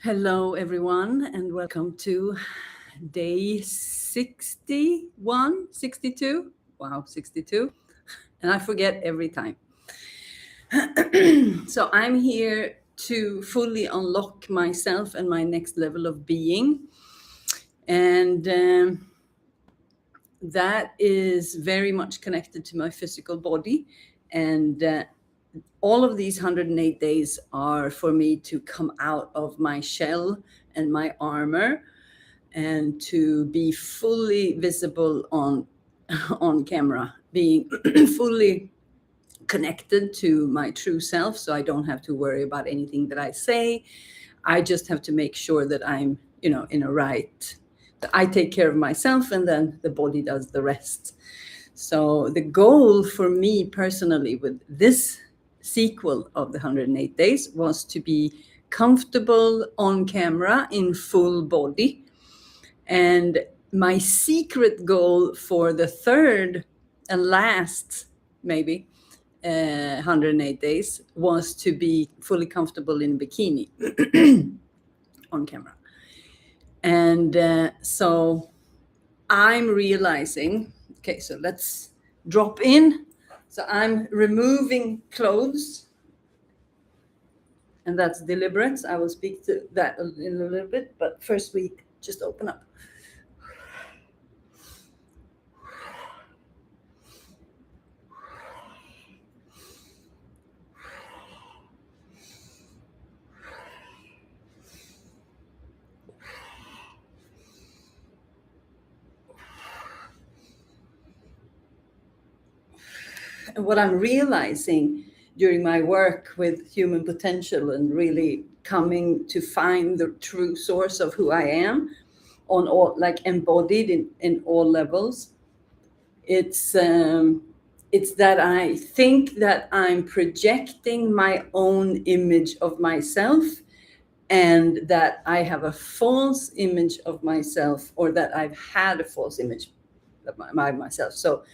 Hello, everyone, and welcome to day 61, 62. Wow, 62. And I forget every time. So I'm here to fully unlock myself and my next level of being. And that is very much connected to my physical body. And all of these 108 days are for me to come out of my shell and my armor and to be fully visible on on camera, being fully connected to my true self, so I don't have to worry about anything that I say. I just have to make sure that I'm, in a right, that I take care of myself and then the body does the rest. So the goal for me personally with this sequel of the 108 days was to be comfortable on camera in full body. And my secret goal for the third and last, maybe, 108 days was to be fully comfortable in bikini on camera. And so I'm realizing, okay, so let's drop in. So I'm removing clothes, and that's deliberate. I will speak to that in a little bit, but first we just open up. And what I'm realizing during my work with human potential and really coming to find the true source of who I am on all, like embodied in all levels, it's that I think that I'm projecting my own image of myself, and that I have a false image of myself, or that I've had a false image of myself. So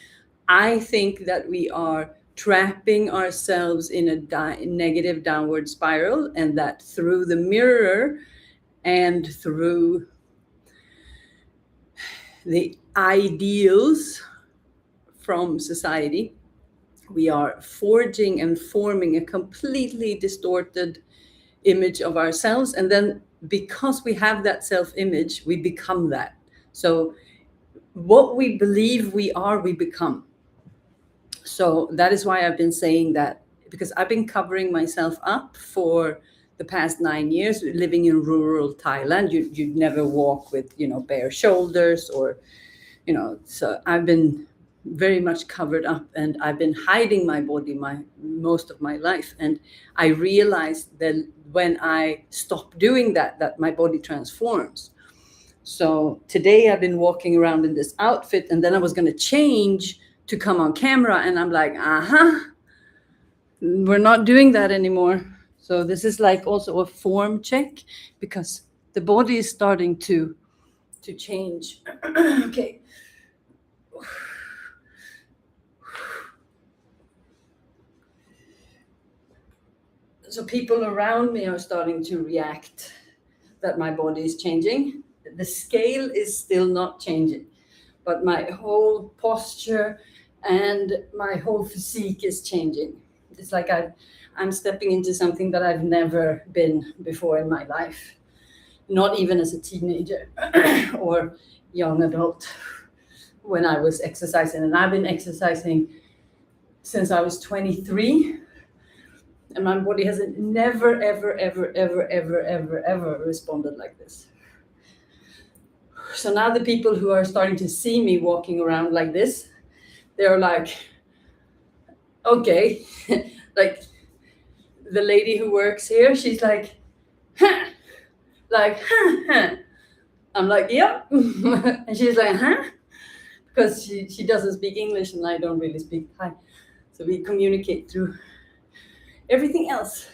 I think that we are trapping ourselves in a negative downward spiral, and that through the mirror and through the ideals from society, we are forging and forming a completely distorted image of ourselves. And then because we have that self-image, we become that. So what we believe we are, we become. So that is why I've been saying that, because I've been covering myself up for the past 9 years, living in rural Thailand. You'd never walk with, bare shoulders, or, so I've been very much covered up, and I've been hiding my body most of my life. And I realized that when I stop doing that my body transforms. So today I've been walking around in this outfit, and then I was going to change to come on camera, and I'm like, we're not doing that anymore. So this is like also a form check, because the body is starting to change. Okay. So people around me are starting to react that my body is changing. The scale is still not changing, but my whole posture and my whole physique is changing. It's like I'm stepping into something that I've never been before in my life, not even as a teenager or young adult when I was exercising. And I've been exercising since I was 23. And my body has never, ever, ever, ever, ever, ever, ever responded like this. So now the people who are starting to see me walking around like this, they're like, okay, like the lady who works here, she's like, huh, like, huh, huh. I'm like, yeah. And she's like, huh? Because she doesn't speak English and I don't really speak Thai. So we communicate through everything else.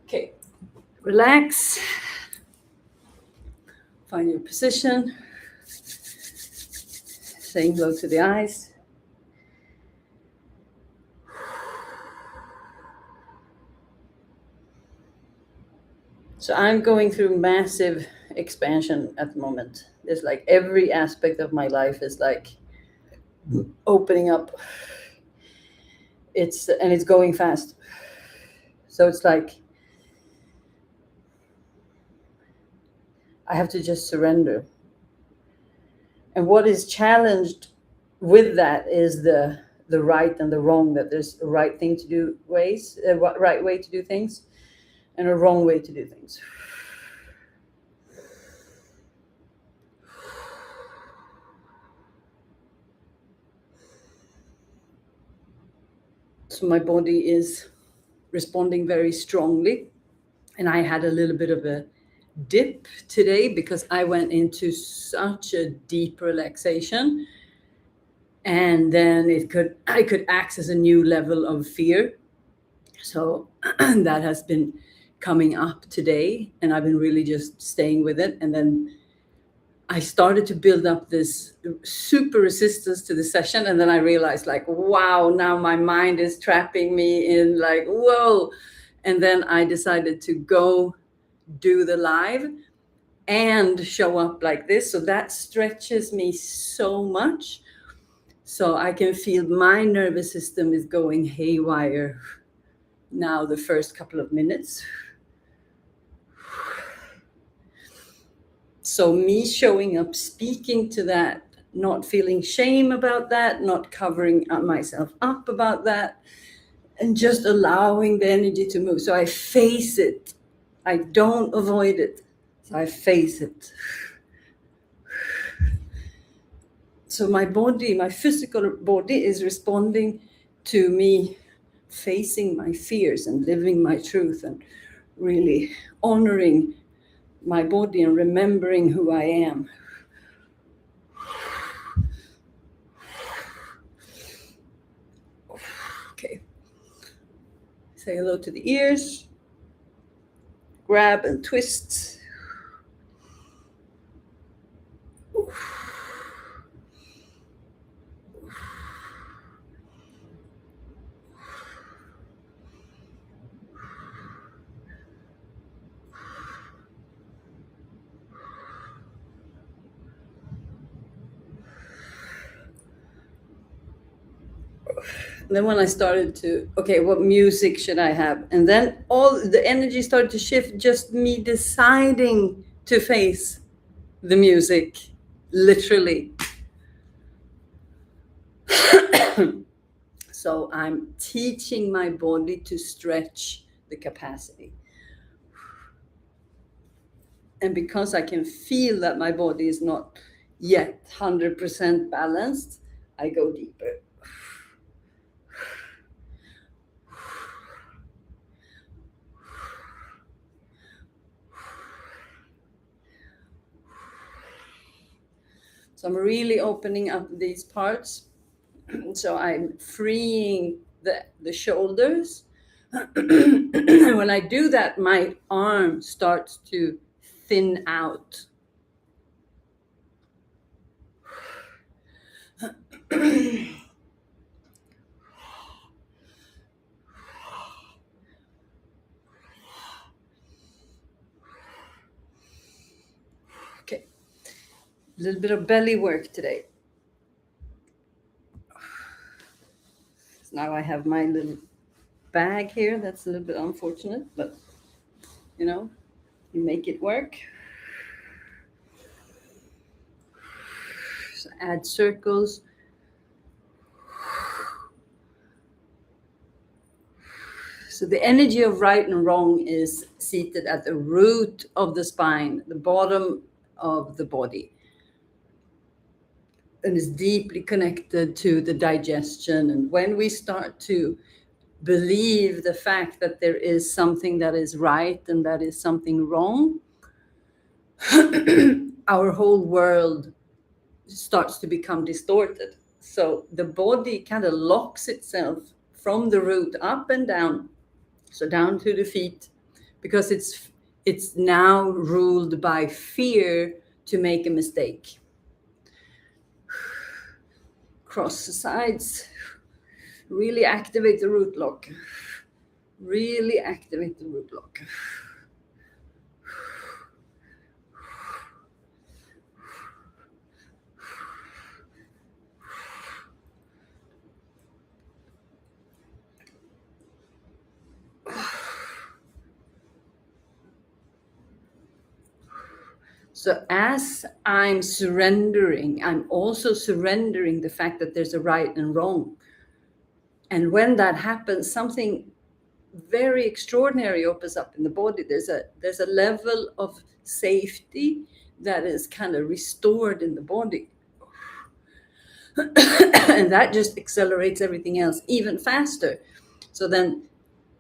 Okay, relax. Find your position. saying hello to the eyes. So I'm going through massive expansion at the moment. It's like every aspect of my life is like opening up. It's going fast. So it's like I have to just surrender. And what is challenged with that is the right and the wrong, that there's a right thing to do ways, a right way to do things and a wrong way to do things. So my body is responding very strongly. And I had a little bit of a dip today because I went into such a deep relaxation. And then I could access a new level of fear. So that has been coming up today, and I've been really just staying with it. And then I started to build up this super resistance to the session, and then I realized, like, wow, now my mind is trapping me in, like, whoa. And then I decided to go do the live and show up like this. So that stretches me so much. So I can feel my nervous system is going haywire now the first couple of minutes. So me showing up, speaking to that, not feeling shame about that, not covering myself up about that, and just allowing the energy to move. So I face it. I don't avoid it. So I face it. So my body, my physical body is responding to me facing my fears and living my truth and really honoring my body and remembering who I am. Okay. Say hello to the ears. Grab and twist. Then when I started to, okay, what music should I have? And then all the energy started to shift, just me deciding to face the music, literally. So I'm teaching my body to stretch the capacity. And because I can feel that my body is not yet 100% balanced, I go deeper. So I'm really opening up these parts. So I'm freeing the shoulders. When I do that, my arm starts to thin out. Okay, a little bit of belly work today. So now I have my little bag here. That's a little bit unfortunate, but you know, you make it work. So add circles. So the energy of right and wrong is seated at the root of the spine, the bottom of the body, and is deeply connected to the digestion. And when we start to believe the fact that there is something that is right and that is something wrong, our whole world starts to become distorted. So the body kind of locks itself from the root up and down, so down to the feet, because it's now ruled by fear to make a mistake. Cross the sides. Really activate the root lock. Really activate the root lock. So as I'm surrendering, I'm also surrendering the fact that there's a right and wrong. And when that happens, something very extraordinary opens up in the body. There's a level of safety that is kind of restored in the body. And that just accelerates everything else even faster. So then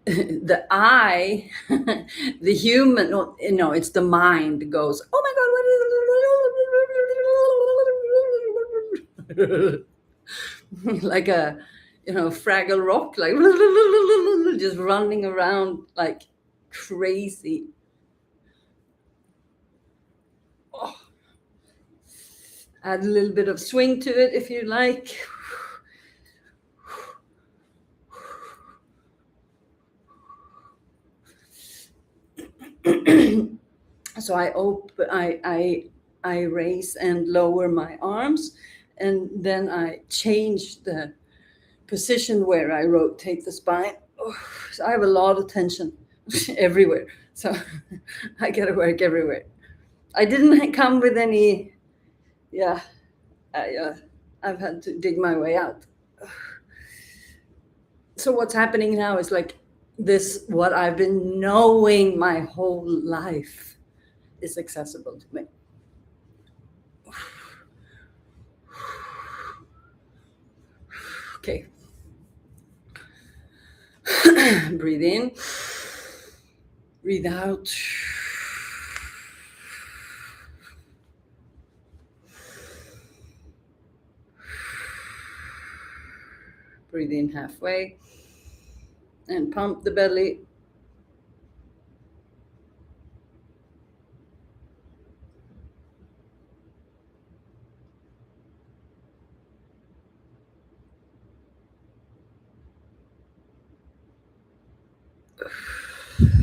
the I, the human, no, it's the mind goes, oh my God, like a, Fraggle Rock, like just running around like crazy. Oh. Add a little bit of swing to it if you like. So I raise and lower my arms, and then I change the position where I rotate the spine. Oh, so I have a lot of tension everywhere, so I gotta work everywhere. I didn't come with any. Yeah, I've had to dig my way out. So what's happening now is like this, what I've been knowing my whole life is accessible to me. Okay. Breathe in, breathe out. Breathe in halfway and pump the belly.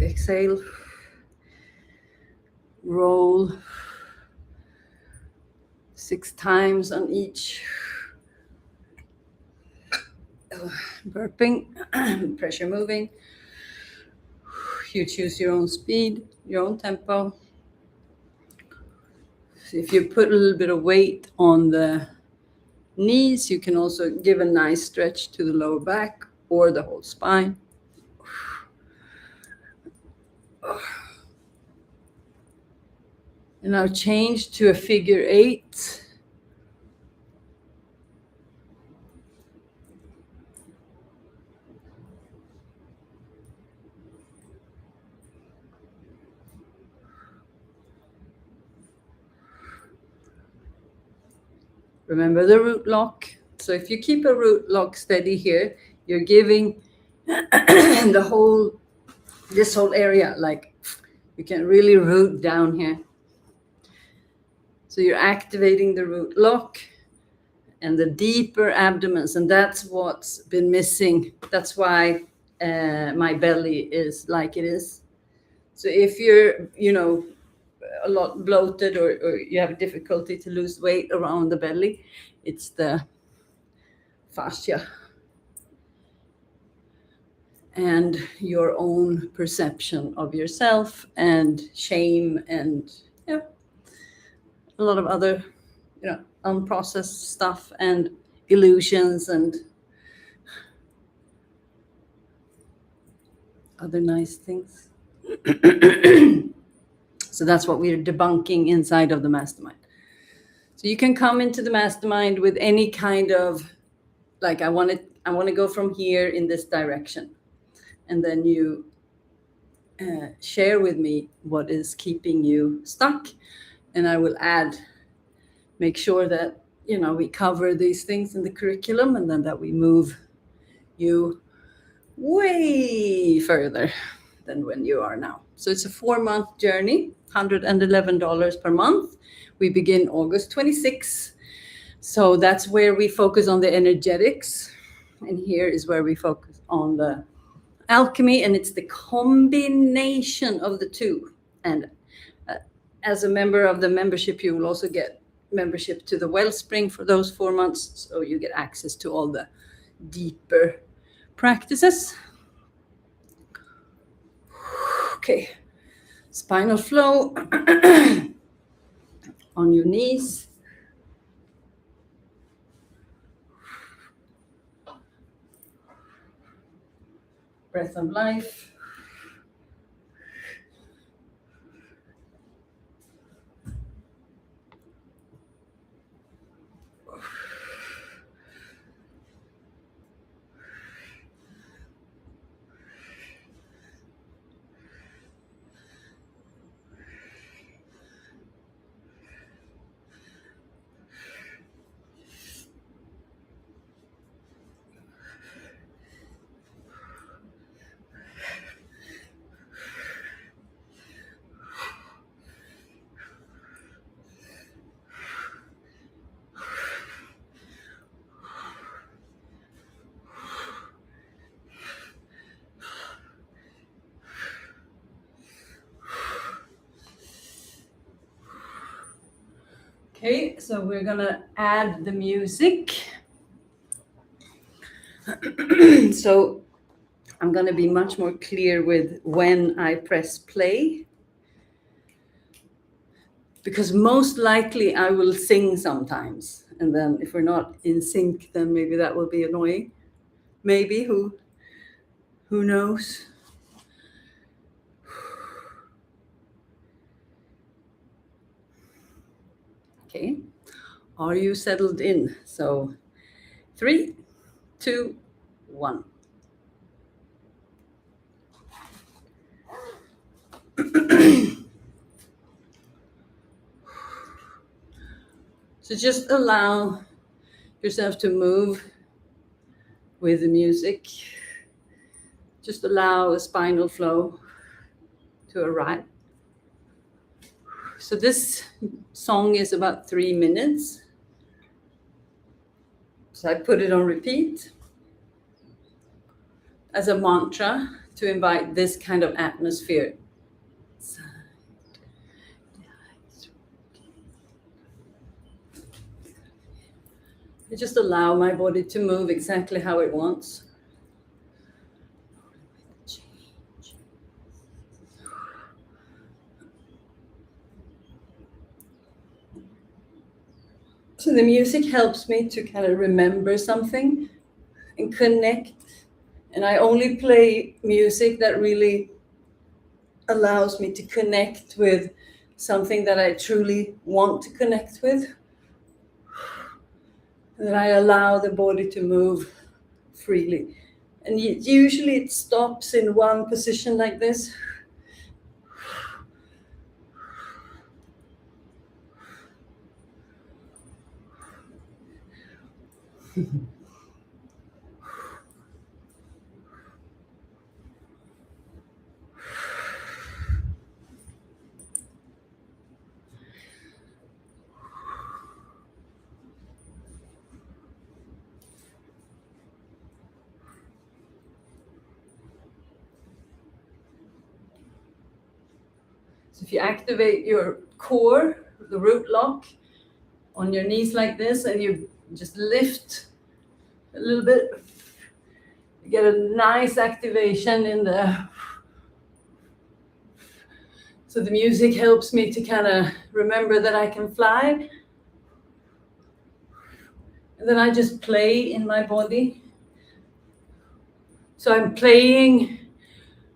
Exhale. Roll 6 times on each. Burping, pressure moving. You choose your own speed, your own tempo. So if you put a little bit of weight on the knees, you can also give a nice stretch to the lower back or the whole spine. And now change to a figure 8. Remember the root lock. So if you keep a root lock steady here, you're giving this whole area, like you can really root down here. So you're activating the root lock and the deeper abdomens, and that's what's been missing. That's why my belly is like it is. So if you're, a lot bloated or you have difficulty to lose weight around the belly, it's the fascia and your own perception of yourself and shame and a lot of other unprocessed stuff and illusions and other nice things. So that's what we're debunking inside of the mastermind. So you can come into the mastermind with any kind of, like, I want to go from here in this direction. And then you share with me what is keeping you stuck. And I will make sure that, we cover these things in the curriculum, and then that we move you way further than when you are now. So it's a 4-month journey, $111 per month. We begin August 26th. So that's where we focus on the energetics. And here is where we focus on the alchemy, and it's the combination of the two. And as a member of the membership, you will also get membership to the wellspring for those 4 months. So you get access to all the deeper practices. Okay, spinal flow on your knees. Breath of life. Okay, so we're gonna add the music. So I'm gonna be much more clear with when I press play, because most likely I will sing sometimes, and then if we're not in sync, then maybe that will be annoying. Maybe, who knows? Okay, are you settled in? So 3, 2, 1. So just allow yourself to move with the music. Just allow a spinal flow to arrive. So this song is about 3 minutes. So I put it on repeat as a mantra to invite this kind of atmosphere. I just allow my body to move exactly how it wants. So the music helps me to kind of remember something and connect. And I only play music that really allows me to connect with something that I truly want to connect with. And then I allow the body to move freely. And usually it stops in one position like this. So if you activate your core, the root lock, on your knees like this, and you just lift a little bit, you get a nice activation in the... So the music helps me to kind of remember that I can fly. And then I just play in my body. So I'm playing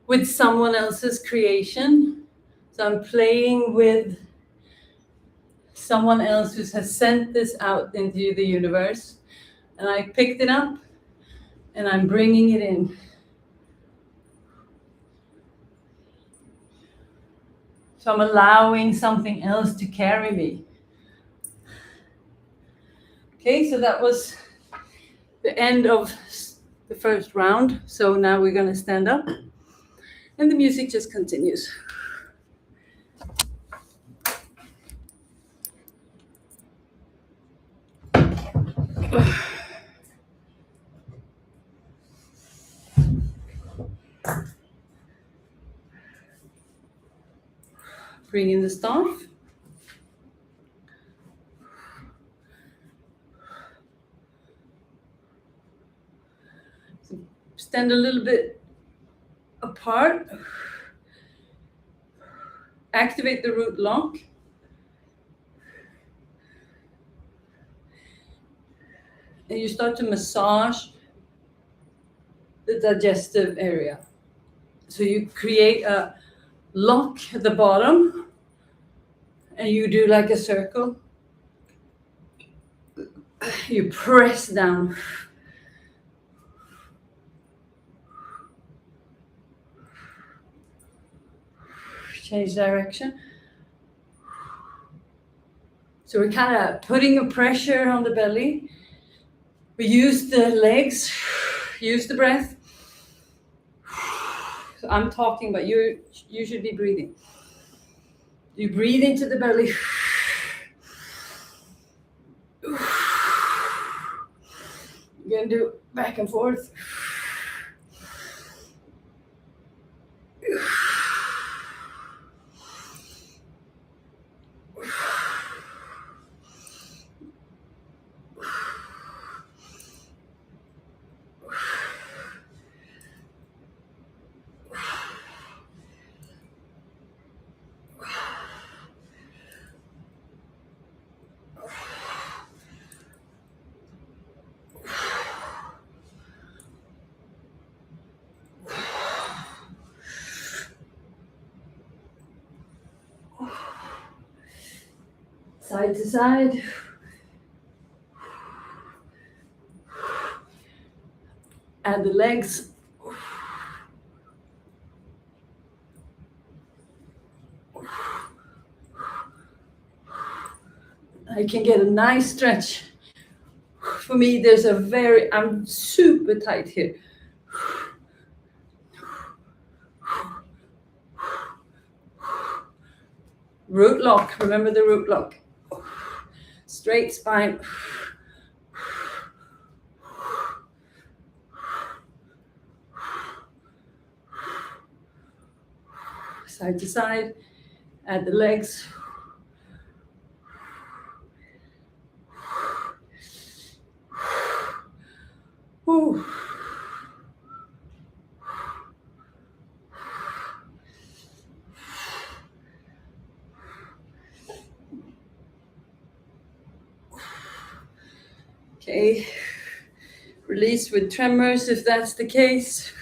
with someone else's creation. So I'm playing with someone else who has sent this out into the universe. And I picked it up and I'm bringing it in. So I'm allowing something else to carry me. Okay, so that was the end of the first round. So now we're going to stand up and the music just continues. Bring in the staff. Stand a little bit apart. Activate the root lock. And you start to massage the digestive area. So you create a lock at the bottom and you do like a circle. You press down. Change direction. So we're kind of putting a pressure on the belly. We use the legs, use the breath. So I'm talking, but you should be breathing. You breathe into the belly. You're going to do back and forth. Side to side. And the legs. I can get a nice stretch. For me, I'm super tight here. Root lock, remember the root lock. Straight spine. Side to side, add the legs. Ooh. Okay, release with tremors if that's the case.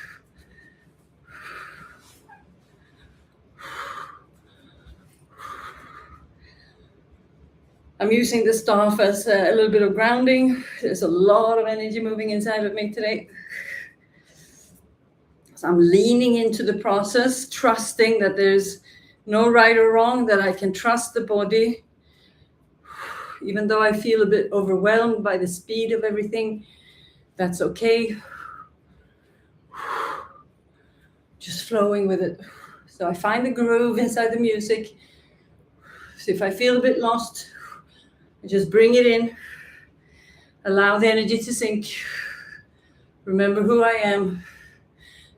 I'm using the staff as a little bit of grounding. There's a lot of energy moving inside of me today. So I'm leaning into the process, trusting that there's no right or wrong, that I can trust the body. Even though I feel a bit overwhelmed by the speed of everything, that's okay. Just flowing with it. So I find the groove inside the music. So if I feel a bit lost, I just bring it in. Allow the energy to sink. Remember who I am.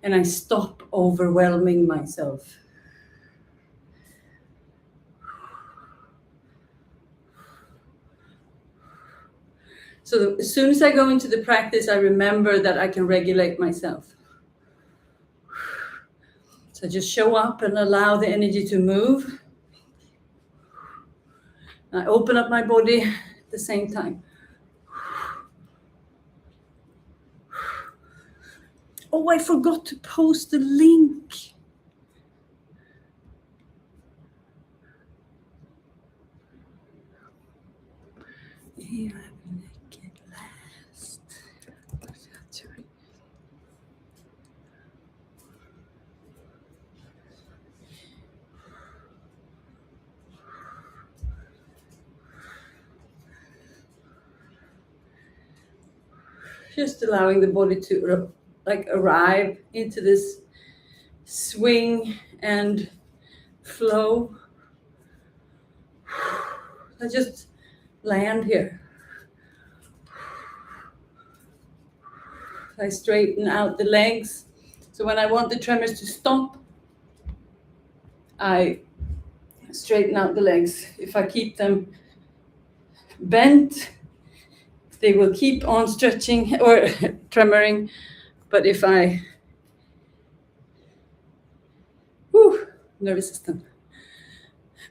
And I stop overwhelming myself. So as soon as I go into the practice, I remember that I can regulate myself. So just show up and allow the energy to move. I open up my body at the same time. Oh, I forgot to post the link. Here I make it last. Just allowing the body to arrive into this swing and flow. I just land here. I straighten out the legs. So when I want the tremors to stop, I straighten out the legs. If I keep them bent, they will keep on stretching or tremoring. But if I, nervous system.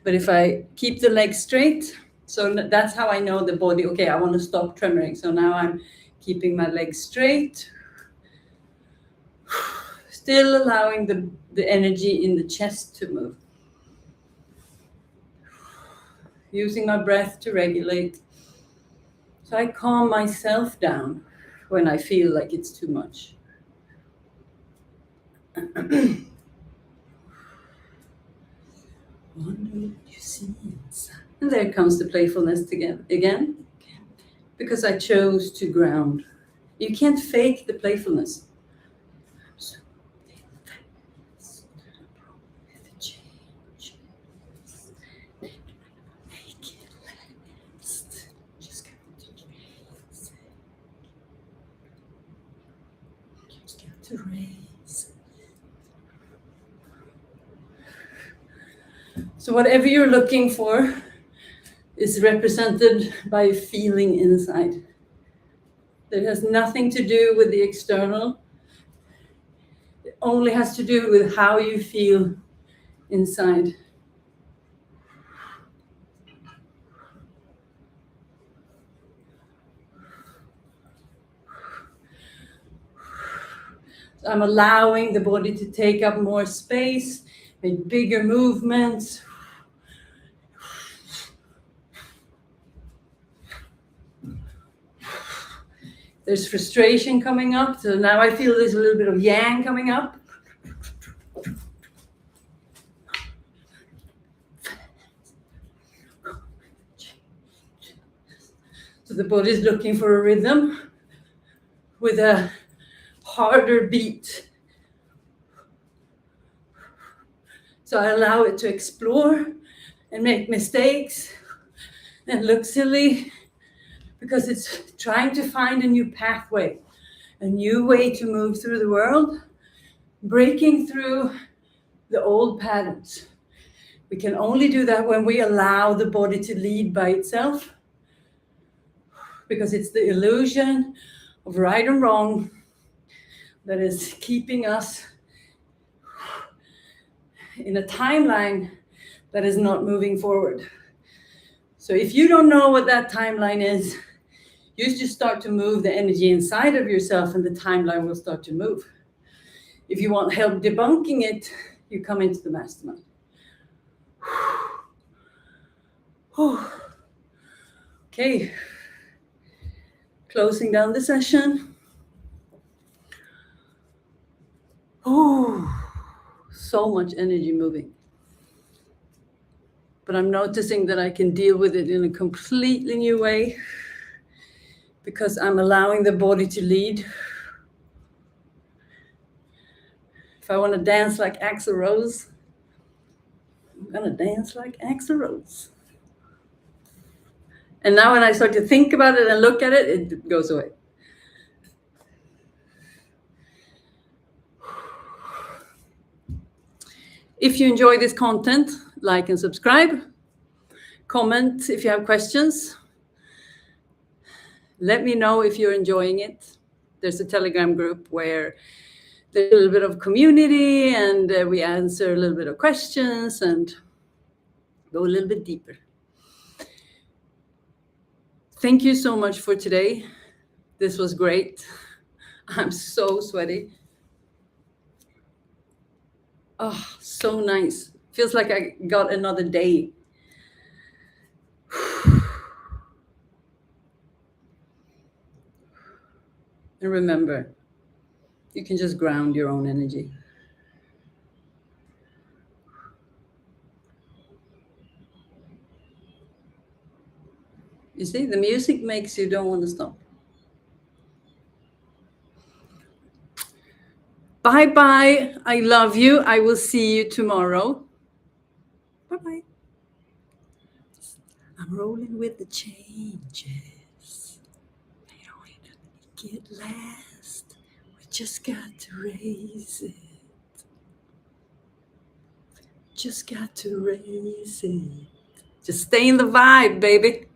But if I keep the legs straight, so that's how I know the body, okay, I want to stop tremoring. So now I'm keeping my legs straight, still allowing the energy in the chest to move. Using my breath to regulate. So I calm myself down when I feel like it's too much. Wonder what you see inside. And there comes the playfulness again, because I chose to ground. You can't fake the playfulness. To raise. So whatever you're looking for is represented by a feeling inside. That has nothing to do with the external. It only has to do with how you feel inside. So I'm allowing the body to take up more space, make bigger movements. There's frustration coming up. So now I feel there's a little bit of yang coming up. So the body's looking for a rhythm with a harder beat. So I allow it to explore and make mistakes and look silly, because it's trying to find a new pathway, a new way to move through the world, breaking through the old patterns. We can only do that when we allow the body to lead by itself, because it's the illusion of right and wrong that is keeping us in a timeline that is not moving forward. So if you don't know what that timeline is, you just start to move the energy inside of yourself and the timeline will start to move. If you want help debunking it, you come into the mastermind. Okay, closing down the session. So much energy moving. But I'm noticing that I can deal with it in a completely new way, because I'm allowing the body to lead. If I want to dance like Axl Rose, I'm gonna dance like Axl Rose. And now when I start to think about it and look at it, it goes away. If you enjoy this content, like and subscribe. Comment if you have questions. Let me know if you're enjoying it. There's a Telegram group where there's a little bit of community, and we answer a little bit of questions and go a little bit deeper. Thank you so much for today. This was great. I'm so sweaty. Oh, so nice. Feels like I got another day. And remember, you can just ground your own energy. You see, the music makes you don't want to stop. Bye-bye. I love you. I will see you tomorrow. Bye-bye. I'm rolling with the changes. They don't even make it last. Just got to raise it. Just got to raise it. Just stay in the vibe, baby.